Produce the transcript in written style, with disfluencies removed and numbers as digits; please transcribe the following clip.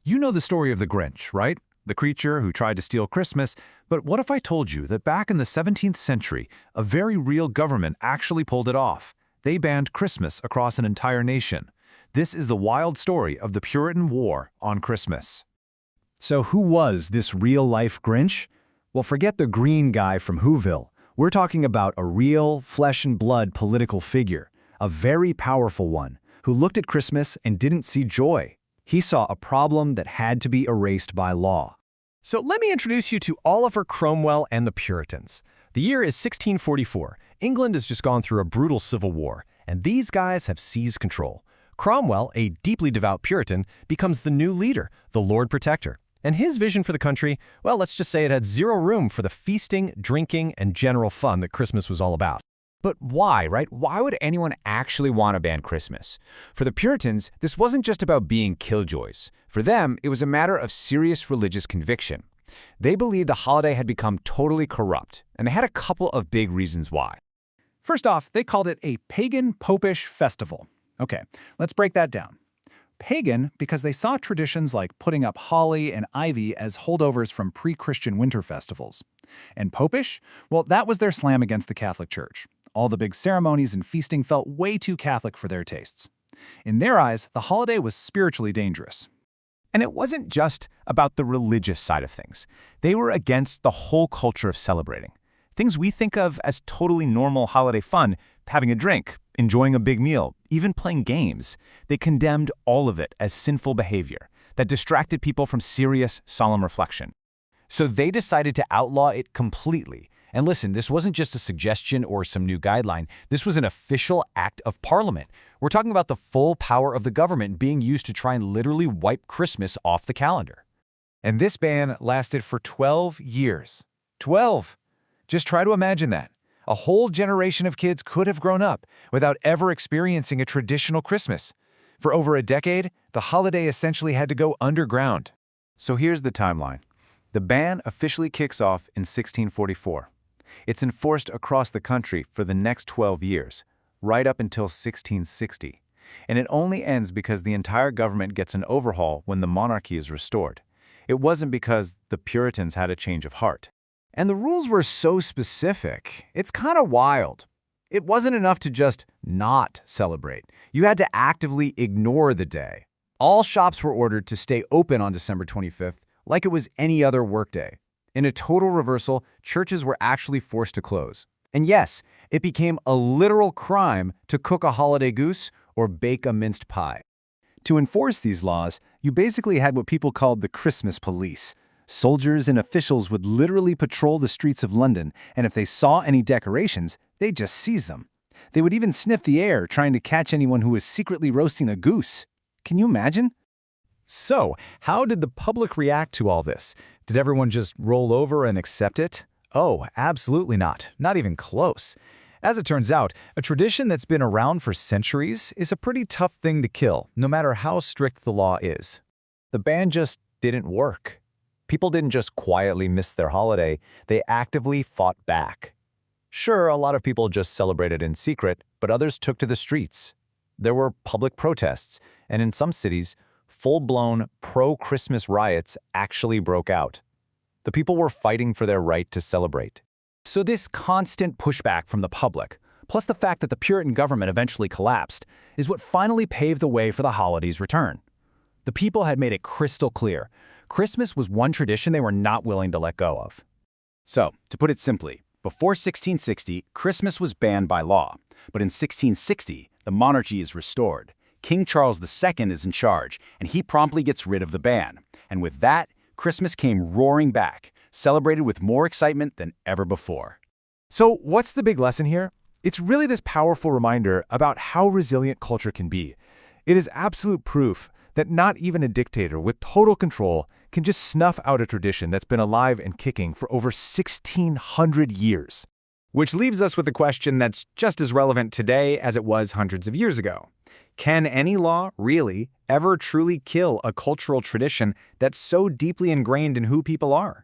You know the story of the Grinch, right? The creature who tried to steal Christmas, but what if I told you that back in the 17th century, a very real government actually pulled it off? They banned Christmas across an entire nation. This is the wild story of the Puritan War on Christmas. So who was this real-life Grinch? Well, forget the green guy from Whoville. We're talking about a real, flesh-and-blood political figure, a very powerful one, who looked at Christmas and didn't see joy. He saw a problem that had to be erased by law. So let me introduce you to Oliver Cromwell and the Puritans. The year is 1644. England has just gone through a brutal civil war, and these guys have seized control. Cromwell, a deeply devout Puritan, becomes the new leader, the Lord Protector. And his vision for the country, well, let's just say it had zero room for the feasting, drinking, and general fun that Christmas was all about. But why, right? Why would anyone actually want to ban Christmas? For the Puritans, this wasn't just about being killjoys. For them, it was a matter of serious religious conviction. They believed the holiday had become totally corrupt, and they had a couple of big reasons why. First off, they called it a pagan Popish festival. Okay, let's break that down. Pagan because they saw traditions like putting up holly and ivy as holdovers from pre-Christian winter festivals. And Popish? Well, that was their slam against the Catholic Church. All the big ceremonies and feasting felt way too Catholic for their tastes. In their eyes, the holiday was spiritually dangerous. And it wasn't just about the religious side of things. They were against the whole culture of celebrating. Things we think of as totally normal holiday fun, having a drink, enjoying a big meal, even playing games. They condemned all of it as sinful behavior that distracted people from serious, solemn reflection. So they decided to outlaw it completely. And listen, this wasn't just a suggestion or some new guideline. This was an official act of Parliament. We're talking about the full power of the government being used to try and literally wipe Christmas off the calendar. And this ban lasted for 12 years. 12! Just try to imagine that. A whole generation of kids could have grown up without ever experiencing a traditional Christmas. For over a decade, the holiday essentially had to go underground. So here's the timeline. The ban officially kicks off in 1644. It's enforced across the country for the next 12 years, right up until 1660. And it only ends because the entire government gets an overhaul when the monarchy is restored. It wasn't because the Puritans had a change of heart. And the rules were so specific, it's kind of wild. It wasn't enough to just not celebrate. You had to actively ignore the day. All shops were ordered to stay open on December 25th, like it was any other workday. In a total reversal, churches were actually forced to close. And yes, it became a literal crime to cook a holiday goose or bake a minced pie. To enforce these laws, you basically had what people called the Christmas police. Soldiers and officials would literally patrol the streets of London, and if they saw any decorations, they'd just seize them. They would even sniff the air, trying to catch anyone who was secretly roasting a goose. Can you imagine? So, how did the public react to all this? Did everyone just roll over and accept it? Oh, absolutely not. Not even close. As it turns out, a tradition that's been around for centuries is a pretty tough thing to kill, no matter how strict the law is. The ban just didn't work. People didn't just quietly miss their holiday, they actively fought back. Sure, a lot of people just celebrated in secret, but others took to the streets. There were public protests, and in some cities, full-blown pro-Christmas riots actually broke out. The people were fighting for their right to celebrate. So this constant pushback from the public, plus the fact that the Puritan government eventually collapsed, is what finally paved the way for the holiday's return. The people had made it crystal clear. Christmas was one tradition they were not willing to let go of. So, to put it simply, before 1660, Christmas was banned by law. But in 1660, the monarchy is restored. King Charles II is in charge, and he promptly gets rid of the ban. And with that, Christmas came roaring back, celebrated with more excitement than ever before. So what's the big lesson here? It's really this powerful reminder about how resilient culture can be. It is absolute proof that not even a dictator with total control can just snuff out a tradition that's been alive and kicking for over 1,600 years. Which leaves us with a question that's just as relevant today as it was hundreds of years ago. Can any law really ever truly kill a cultural tradition that's so deeply ingrained in who people are?